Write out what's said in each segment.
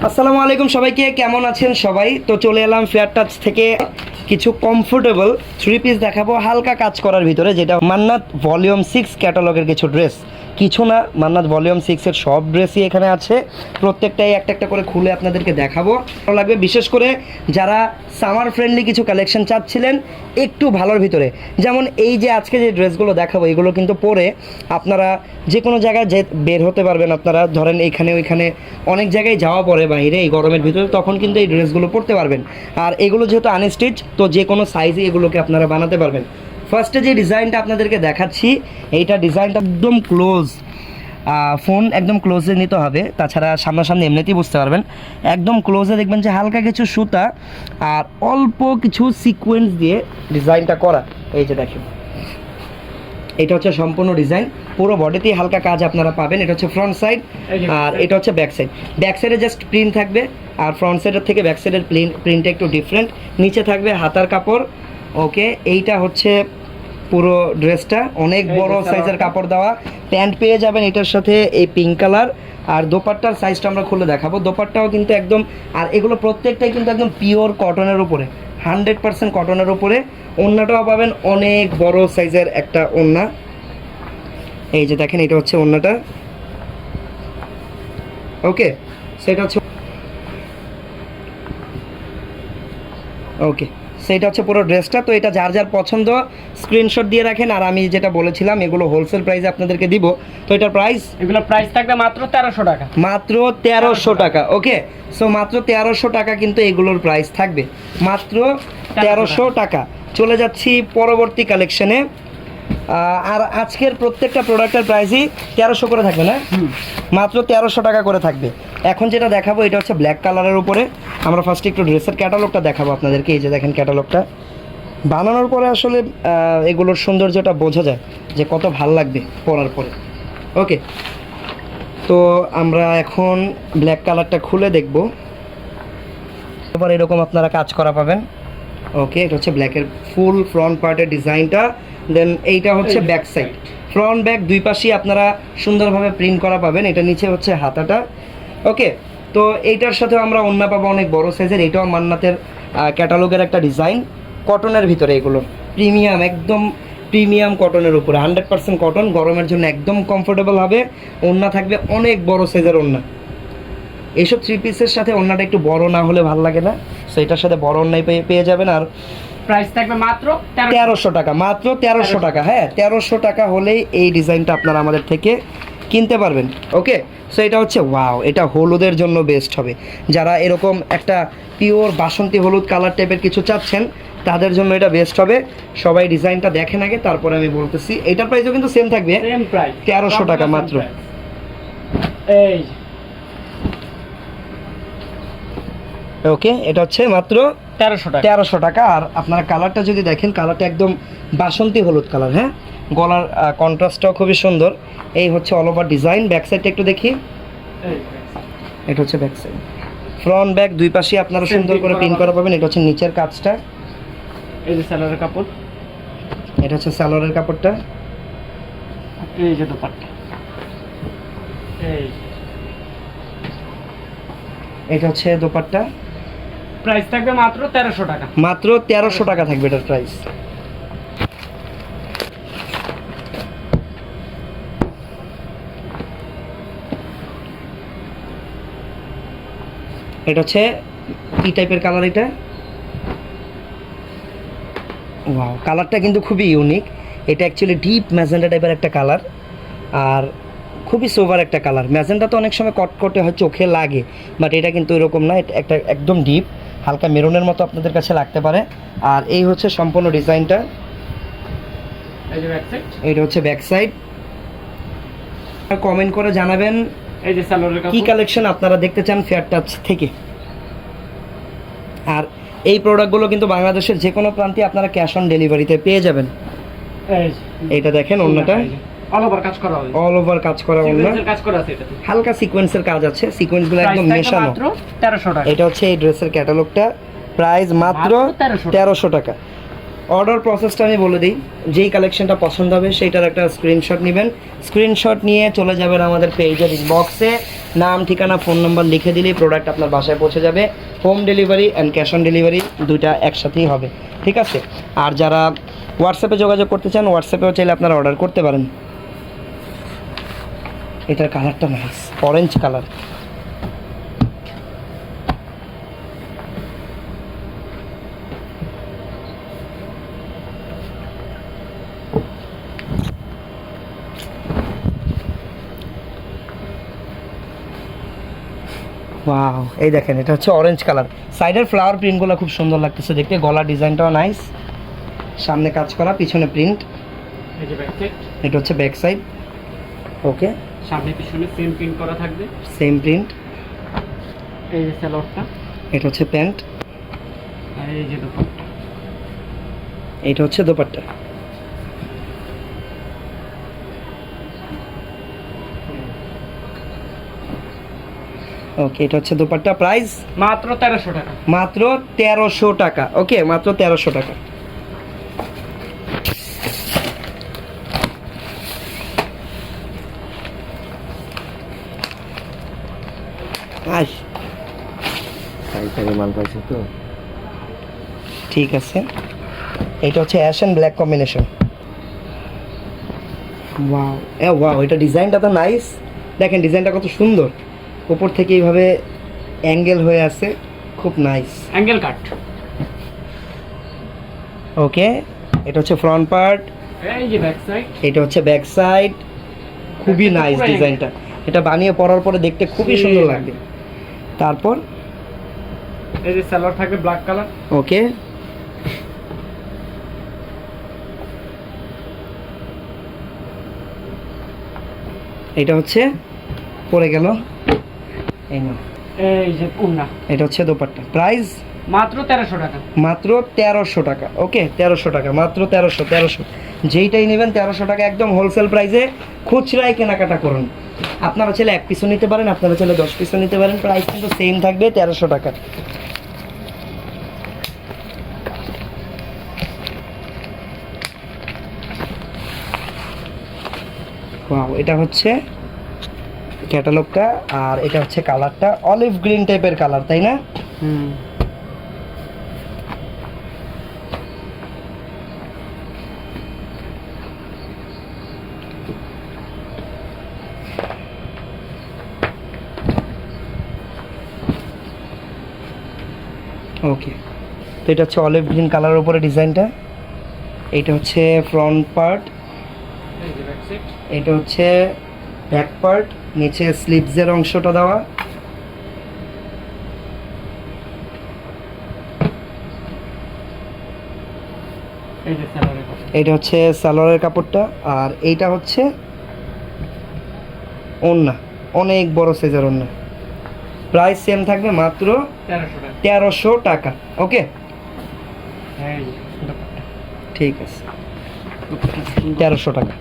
আসসালামু আলাইকুম সবাইকে, কেমন আছেন সবাই? তো চলে এলাম ফেয়ার টাচ থেকে কিছু কমফোর্টেবল থ্রি পিস দেখাবো হালকা কাজ করার ভিতরে, যেটা মান্নাত ভলিউম 6 ক্যাটালগের কিছু ড্রেস। কিছু না, মান্নাত ভলিউম 6 এর সব ড্রেসই এখানে আছে। প্রত্যেকটাই একটা একটা করে খুলে আপনাদেরকে দেখাবো, ভালো লাগবে। বিশেষ করে যারা সামার ফ্রেন্ডলি কিছু কালেকশন চাচ্ছিলেন একটু ভালোর ভিতরে, যেমন এই যে আজকে যে ড্রেসগুলো দেখাবো, এগুলো কিন্তু পরে আপনারা যে কোনো জায়গায় যে বের হতে পারবেন। আপনারা ধরেন এইখানে ওইখানে অনেক জায়গায় যাওয়া পড়ে বাইরে এই গরমের ভিতরে, তখন কিন্তু এই ড্রেসগুলো পরতে পারবেন। আর এগুলো যেহেতু আনস্টিচ, তো যে কোনো সাইজে এগুলোকে আপনারা বানাতে পারবেন। ফার্স্টে যে ডিজাইনটা আপনাদেরকে দেখাচ্ছি, এইটা ডিজাইনটা একদম ক্লোজ, ফোন একদম ক্লোজে নিতে হবে, তাছাড়া সামনাসামনি এমনিতেই বুঝতে পারবেন। একদম ক্লোজে দেখবেন যে হালকা কিছু সুতা আর অল্প কিছু সিকোয়েন্স দিয়ে ডিজাইনটা করা। এই যে দেখেন, এটা হচ্ছে সম্পূর্ণ ডিজাইন, পুরো বডিতেই হালকা কাজ আপনারা পাবেন। এটা হচ্ছে ফ্রন্ট সাইড আর এটা হচ্ছে ব্যাক সাইড। ব্যাক সাইডে জাস্ট প্রিন্ট থাকবে, আর ফ্রন্ট সাইডের থেকে ব্যাক সাইডের প্রিন্টটা একটু ডিফারেন্ট। নিচে থাকবে হাতার কাপড়। ওকে, এইটা হচ্ছে পুরো ড্রেসটা, অনেক বড় সাইজের কাপড় দেওয়া। প্যান্ট পেয়ে যাবেন এটার সাথে এই পিঙ্ক কালার। আর দোপাট্টার সাইজটা আমরা খুলে দেখাবো। দোপাট্টাও কিন্তু একদম, আর এগুলো প্রত্যেকটাই কিন্তু একদম পিওর কটনের উপরে, 100% কটনের উপরে। ওড়নাটাও পাবেন অনেক বড় সাইজের একটা ওড়না। এই যে দেখেন, এটা হচ্ছে ওড়নাটা। ওকে, সেটা হচ্ছে ওকে সেটা হচ্ছে পুরো ড্রেসটা। তো এটা যার যার পছন্দ স্ক্রিনশট দিয়ে রাখেন। আর আমি যেটা বলেছিলাম, এগুলো হোলসেল প্রাইসে আপনাদেরকে দিব। তো এটার প্রাইস, এগুলো প্রাইস থাকবে মাত্র 1300 টাকা। মাত্র 1300 টাকা। ওকে, সো মাত্র 1300 টাকা কিন্তু এগুলোর প্রাইস থাকবে, মাত্র 1300 টাকা। চলে যাচ্ছি পরবর্তী কালেকশনে। আর আজকের প্রত্যেকটা প্রোডাক্টের প্রাইসই 1300 করে থাকবে না, মাত্র 1300 টাকা করে থাকবে। এখন যেটা দেখাবো, এটা হচ্ছে ব্ল্যাক কালারের উপরে। আমরা ফার্স্টে একটু ড্রেসের ক্যাটালগটা দেখাবো আপনাদেরকে। এই যে দেখেন ক্যাটালগটা, বানানোর পরে আসলে এগুলোর সৌন্দর্যটা বোঝা যায় যে কত ভাল লাগবে পরার পরে। ওকে, তো আমরা এখন ব্ল্যাক কালারটা খুলে দেখব। এবার এরকম আপনারা কাজ করা পাবেন। ওকে, এটা হচ্ছে ব্ল্যাকের ফুল ফ্রন্ট পার্টের ডিজাইনটা। দেন এইটা হচ্ছে ব্যাক সাইড, ফ্রন্ট ব্যাক দুই পাশেই আপনারা সুন্দরভাবে প্রিন্ট করা পাবেন। এটা নিচে হচ্ছে হাতাটা। ওকে, তো এইটার সাথেও আমরা ওড়না পাবো অনেক বড় সাইজের। এটাও মান্নাতের ক্যাটালগের একটা ডিজাইন, কটনের ভিতরে। এগুলো প্রিমিয়াম, একদম প্রিমিয়াম কটনের উপরে, 100% কটন। গরমের জন্য একদম কমফোর্টেবল হবে। ওড়না থাকবে অনেক বড় সাইজের ওড়না। এইসব থ্রি পিসের সাথে ওড়নাটা একটু বড় না হলে ভালো লাগে না, সো এটার সাথে বড় ওড়নাই পেয়ে যাবেন। আর প্রাইস থাকবে মাত্র 1300 টাকা, মাত্র 1300 টাকা। হ্যাঁ, 1300 টাকা হলেই এই ডিজাইনটা আপনারা আমাদের থেকে কিনতে পারবেন। ওকে, সো এটা হচ্ছে ওয়াও, এটা হলুদের জন্য বেস্ট হবে। যারা এরকম একটা পিওর বাসন্তী হলুদ কালার টাইপের কিছু চাচ্ছেন, তাদের জন্য এটা বেস্ট হবে। সবাই ডিজাইনটা দেখেন আগে, তারপরে আমি বলতেছি। এটার প্রাইসও কিন্তু সেম থাকবে, সেম প্রাইস 1300 টাকা মাত্র। এই ওকে, এটা হচ্ছে মাত্র 1300 টাকা। 1300 টাকা। আর আপনারা কালারটা যদি দেখেন, কালারটা একদম বাসন্তী হলুদ কালার। হ্যাঁ, গলার কন্ট্রাস্টটাও খুবই সুন্দর। এই হচ্ছে অল ওভার ডিজাইন। ব্যাক সাইডটা একটু দেখি। এটা হচ্ছে ব্যাক সাইড, ফ্রন্ট ব্যাক দুই পাশে আপনারা সুন্দর করে প্রিন্ট করা পাবেন। এটা হচ্ছে নিচের কাজটা। এই যে সালোয়ারের কাপড়, এটা হচ্ছে সালোয়ারের কাপড়টা। এই যে দোপাট্টা, এই এটা হচ্ছে দোপাট্টা। প্রাইস থাকবে মাত্র 1300 টাকা। মাত্র 1300 টাকা থাকবে এটার প্রাইস। এটা হচ্ছে কি টাইপের কালার? এটা ওয়াও, কালারটা কিন্তু খুবই ইউনিক। এটা অ্যাকচুয়ালি ডিপ ম্যাজেন্টা টাইপের একটা কালার, আর খুবই সোভার একটা কালার। ম্যাজেন্টা তো অনেক সময় কটকটে হয়, চোখে লাগে, বাট এটা কিন্তু এরকম না। এটা একটা একদম ডিপ, হালকা মেরুনের মতো আপনাদের কাছে লাগতে পারে। আর এই হচ্ছে সম্পূর্ণ ডিজাইনটা। এই যে ব্যাক সাইড, এটা হচ্ছে ব্যাক সাইড। কমেন্ট করে জানাবেন এই যে সালোয়ারের কি কাপড়, কালেকশন আপনারা দেখতে চান ফেয়ার টাচ থেকে। আর এই প্রোডাক্টগুলো কিন্তু বাংলাদেশের যে কোনো প্রান্তে আপনারা ক্যাশ অন ডেলিভারিতে পেয়ে যাবেন। এটা দেখেন, ওড়নাটা অল ওভার কাজ করা হবে, অল ওভার কাজ করা ওড়না, সিকোয়েন্সের কাজ করা আছে। এটাতে হালকা সিকোয়েন্সের কাজ আছে, সিকোয়েন্সগুলো একদম প্রাইস মেশানো। মাত্র 1300 টাকা। এটা হচ্ছে এই ড্রেসের ক্যাটালগটা, প্রাইস মাত্র 1300 টাকা। অর্ডার প্রসেসটা আমি বলে দিই, যেই কালেকশনটা পছন্দ হবে সেইটার একটা স্ক্রিনশট নেবেন, স্ক্রিনশট নিয়ে চলে যাবেন আমাদের পেজের ইনবক্সে, নাম ঠিকানা ফোন নাম্বার লিখে দিলেই প্রোডাক্ট আপনার বাসায় পৌঁছে যাবে। Home delivery and cash on delivery দুইটা একসাথেই হবে, ঠিক আছে? আর যারা হোয়াটসঅ্যাপে যোগাযোগ করতে চান, হোয়াটসঅ্যাপেও চাইলে আপনারা অর্ডার করতে পারেন। এটার কালারটা নাইস, অরেঞ্জ কালার। ওয়াও, এই দেখেন এটা হচ্ছে অরেঞ্জ কালার, সাইডের ফ্লাওয়ার প্রিন্টগুলো খুব সুন্দর লাগতেছে দেখতে, গলা ডিজাইনটাও নাইস, সামনে কাজ করা, পিছনে প্রিন্ট। এই যে ব্যাক সাইড, এটা হচ্ছে ব্যাক সাইড। ওকে, সামনে পিছনে সেম প্রিন্ট করা থাকবে। Same print. এই যে সালোয়ারটা, এটা হচ্ছে প্যান্ট, আর এই যে দোপাট্টা। এটা হচ্ছে দোপাট্টা। ওকে, এটা হচ্ছে দোপাট্টা। প্রাইস মাত্র 1300 টাকা। মাত্র 1300 টাকা। ওকে, মাত্র 1300 টাকা। আস, মাল পাইছে তো। ঠিক আছে, এটা হচ্ছে ash and black combination. Wow, wow, এটা ডিজাইনটা তো নাইস। দেখেন ডিজাইনটা কত সুন্দর, উপর থেকে এইভাবে অ্যাঙ্গেল হয়ে আছে, খুব নাইস। অ্যাঙ্গেল কাট। ওকে, এটা হচ্ছে ফ্রন্ট পার্ট, এই যে ব্যাক সাইড। এটা হচ্ছে ব্যাক সাইড। খুবই নাইস ডিজাইনটা, এটা বানিয়ে পরার পরে দেখতে খুবই সুন্দর লাগবে। তারপর এই যে সালোয়ার থাকবে ব্ল্যাক কালার। ওকে, এটা হচ্ছে পরে গেল, এই না, এই যে উন্না। এটা হচ্ছে দোপাট্টা। প্রাইস মাত্র 1300 টাকা। মাত্র 1300 টাকা। ওকে, 1300 টাকা, মাত্র 1300। যেইটাই নেবেন 1300 টাকা, একদম হোলসেল প্রাইসে খুচরায় কেনাকাটা করুন। আপনারা চাইলে 1 পিসও নিতে পারেন, আপনারা চাইলে 10 পিসও নিতে পারেন, প্রাইস কিন্তু সেম থাকবে 1300 টাকা। ওয়াও, এটা হচ্ছে ক্যাটালগটা, আর এটা হচ্ছে কালারটা অলিভ গ্রিন টাইপের কালার, তাই না? হুম। ওকে, তো এটা হচ্ছে অলিভ গ্রিন কালারের উপরে ডিজাইনটা। এটা হচ্ছে ফ্রন্ট পার্ট, এই যে ব্যাক সাইড। এটা হচ্ছে ব্যাক পার্ট, নিচে স্লিভসের অংশটা দেওয়া। এই যে সালোয়ারের কাপড়। এটা হচ্ছে সালোয়ারের কাপড়টা, আর এইটা হচ্ছে ওড়না, অনেক বড় সাইজের ওড়না। প্রাইস সেম থাকবে, মাত্র 1300 টাকা। 1300 টাকা। ওকে, এই যে দোপাট্টা। ঠিক আছে, দোপাট্টা সুন্দর। 1300 টাকা।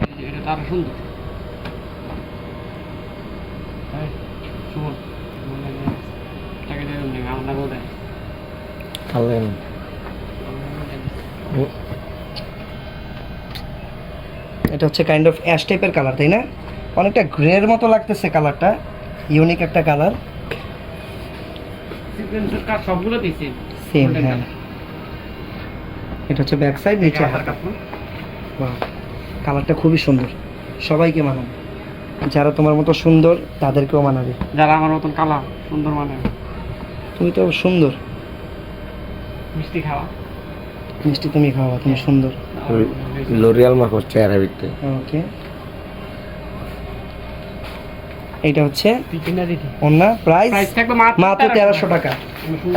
এই যে এটা তো আরো সুন্দর। এই, সুমন, মনে নেই। টাকা দিয়ে দেন, আমার নামও দেন। কালেন আমার নামও দেন। এটা হচ্ছে কাইন্ড অফ অ্যাশ টাইপের কালার, তাই না? অনেকটা গ্রের মতো লাগতেছে কালারটা, ইউনিক একটা কালার। সিকোয়েন্সের কাজ সবগুলো দিয়েছি। সেম, হ্যাঁ। এটা হচ্ছে ব্যাক সাইড, নিচে হাতার হাতা। কাপড়। বাহ, কালারটা খুবই সুন্দর, সবাইকে মানাবে। যারা তোমার মতো সুন্দর তাদেরকেও মানাবে। যারা আমার মতন কালা সুন্দর মানে তুমি তো সুন্দর, মিষ্টি খাওয়া। মিষ্টি তুমি খাওয়া, তুমি সুন্দর। লোরিয়াল মাখো চেহারা ভিতরে। ওকে, এইটা হচ্ছে পিকিনা দিদি। ওন্না। প্রাইস প্রাইস থাকবে মাত্র 1300 টাকা।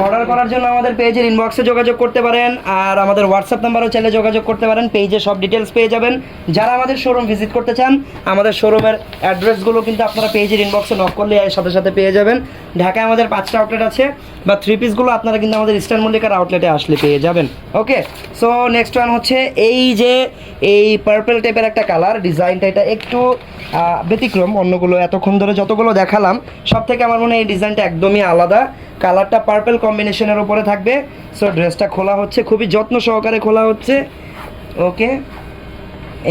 অর্ডার করার জন্য আমাদের পেজের ইনবক্সে যোগাযোগ করতে পারেন, আর আমাদের হোয়াটসঅ্যাপ নাম্বারও চাইলে যোগাযোগ করতে পারেন। পেজে সব ডিটেলস পেয়ে যাবেন। যারা আমাদের শোরুম ভিজিট করতে চান, আমাদের শোরুমের অ্যাড্রেসগুলো কিন্তু আপনারা পেজের ইনবক্সে নক করলে সাথে সাথে পেয়ে যাবেন। ঢাকায় আমাদের 5টা আউটলেট আছে, বা 3 পিসগুলো আপনারা কিন্তু আমাদের ইস্টার্ন মল্লিকার আউটলেটে আসলে পেয়ে যাবেন। ওকে, সো নেক্সট ওয়ান হচ্ছে এই পার্পল টাইপের একটা কালার। ডিজাইনটা এটা একটু ব্যতিক্রম, অন্যগুলো এতক্ষণ ধরে যতগুলো দেখালাম সব থেকে আমার মনে হয় এই ডিজাইনটা একদমই আলাদা। কালারটা পার্পল কম্বিনেশনের উপরে থাকবে। সো ড্রেসটা খোলা হচ্ছে, খুবই যত্ন সহকারে খোলা হচ্ছে। ওকে,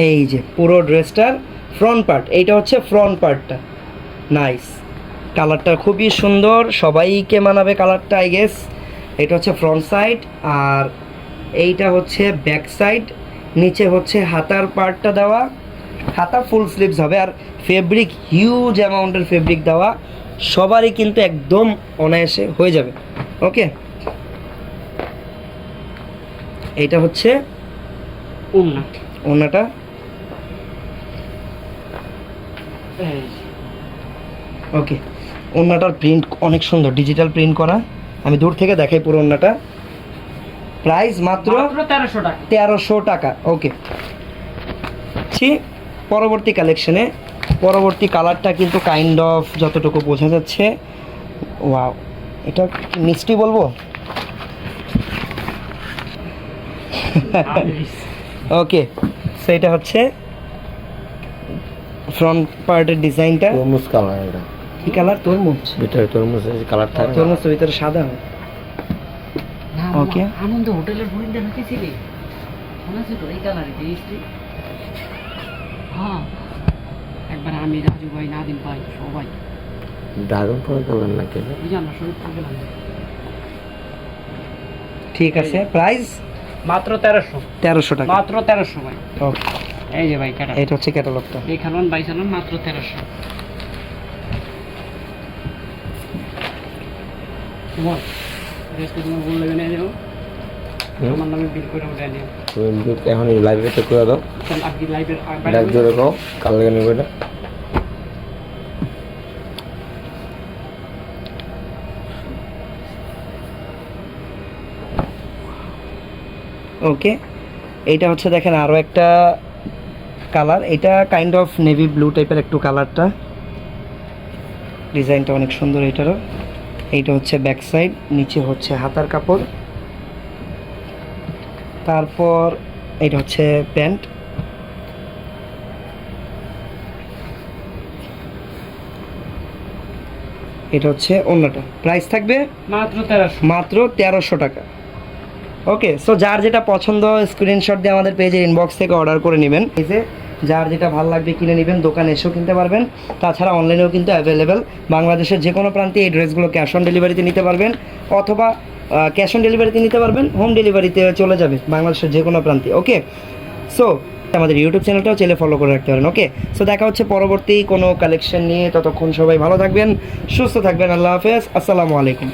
এই যে পুরো ড্রেসটার ফ্রন্ট পার্ট, এইটা হচ্ছে ফ্রন্ট পার্টটা। নাইস, কালারটা খুবই সুন্দর, সবাইকে মানাবে কালারটা আই গেস। এটা হচ্ছে ফ্রন্ট সাইড, আর এইটা হচ্ছে ব্যাক সাইড। নিচে হচ্ছে হাতার পার্টটা দেওয়া, হাতা ফুল স্লিভস হবে, আর ফেব্রিক হিউজ অ্যামাউন্টের ফেব্রিক দেওয়া, সবারই কিন্তু একদম অনায়াসে হয়ে যাবে। ওকে, এইটা হচ্ছে ওড়নাটা। ওকে, ওড়নাটার প্রিন্ট অনেক সুন্দর, ডিজিটাল প্রিন্ট করা। আমি দূর থেকে দেখাই পুরো ওড়নাটা। প্রাইস মাত্র 1300 টাকা। ওকে, পরবর্তী কালেকশনে পরবর্তী কালারটা কিন্তু কাইন্ড অফ যতটুকু বোঝা যাচ্ছে, ওয়াও, এটা কি মিষ্টি বলবো? ওকে, সেটা হচ্ছে ফ্রন্ট পার্টের ডিজাইনটা। তরমুজ কালার এটা। কি কালার? তরমুজ। ভিতরে তরমুজের কালার থাকে। তরমুজের ভিতরে সাদা। ওকে, আনন্দ হোটেলের বইটা নাকি মনে আছে তো এই কালারে দিয়েছি। হ্যাঁ, একবার আমি, রাজু ভাই, নাদিম ভাই, সবাই ড্রাগন ফল কালার নাকি? বুঝি আমরা শুরু করে গেলাম। ঠিক আছে, প্রাইস মাত্র 1300 টাকা। মাত্র 1300 ভাই। ওকে, এই যে ভাই ক্যাটালগ, এটা হচ্ছে ক্যাটালগটা। এই খালন ভাই চালান মাত্র 1300। বল রেস্ট তুমি বললে না যাও, আমার নামে বিল করে উঠে নিও। তুমি এখন লাইব্রেরিতে করে দাও। চল আপনি লাইভের ডাক জোরে কও কালার কেন এটা। ওকে, এইটা হচ্ছে দেখেন আরও একটা কালার। এটা কাইন্ড অফ নেভি ব্লু টাইপের একটু কালারটা। ডিজাইনটা অনেক সুন্দর এটারও। এইটা হচ্ছে ব্যাক সাইড, নিচে হচ্ছে হাতার কাপড়, তারপর এটা হচ্ছে প্যান্ট। এটা হচ্ছে ওড়নাটা। প্রাইস থাকবে মাত্র 1300 টাকা। ওকে, সো যার যেটা পছন্দ স্ক্রিনশট দিয়ে আমাদের পেজের ইনবক্স থেকে অর্ডার করে নেবেন। এই যে যার যেটা ভালো লাগবে কিনে নেবেন, দোকানে এসেও কিনতে পারবেন, তাছাড়া অনলাইনেও কিন্তু অ্যাভেলেবেল। বাংলাদেশের যে কোনো প্রান্তে এই ড্রেসগুলো ক্যাশ অন ডেলিভারিতে নিতে পারবেন, অথবা ক্যাশ অন ডেলিভারিতে নিতে পারবেন, হোম ডেলিভারিতে চলে যাবে বাংলাদেশের যে কোনো প্রান্তে। ওকে, সো আমাদের ইউটিউব চ্যানেলটাও চাইলে ফলো করে রাখতে পারেন। ওকে, সো দেখা হচ্ছে পরবর্তী কোনো কালেকশন নিয়ে। ততক্ষণ সবাই ভালো থাকবেন, সুস্থ থাকবেন। আল্লাহ হাফেজ, আসসালামু আলাইকুম।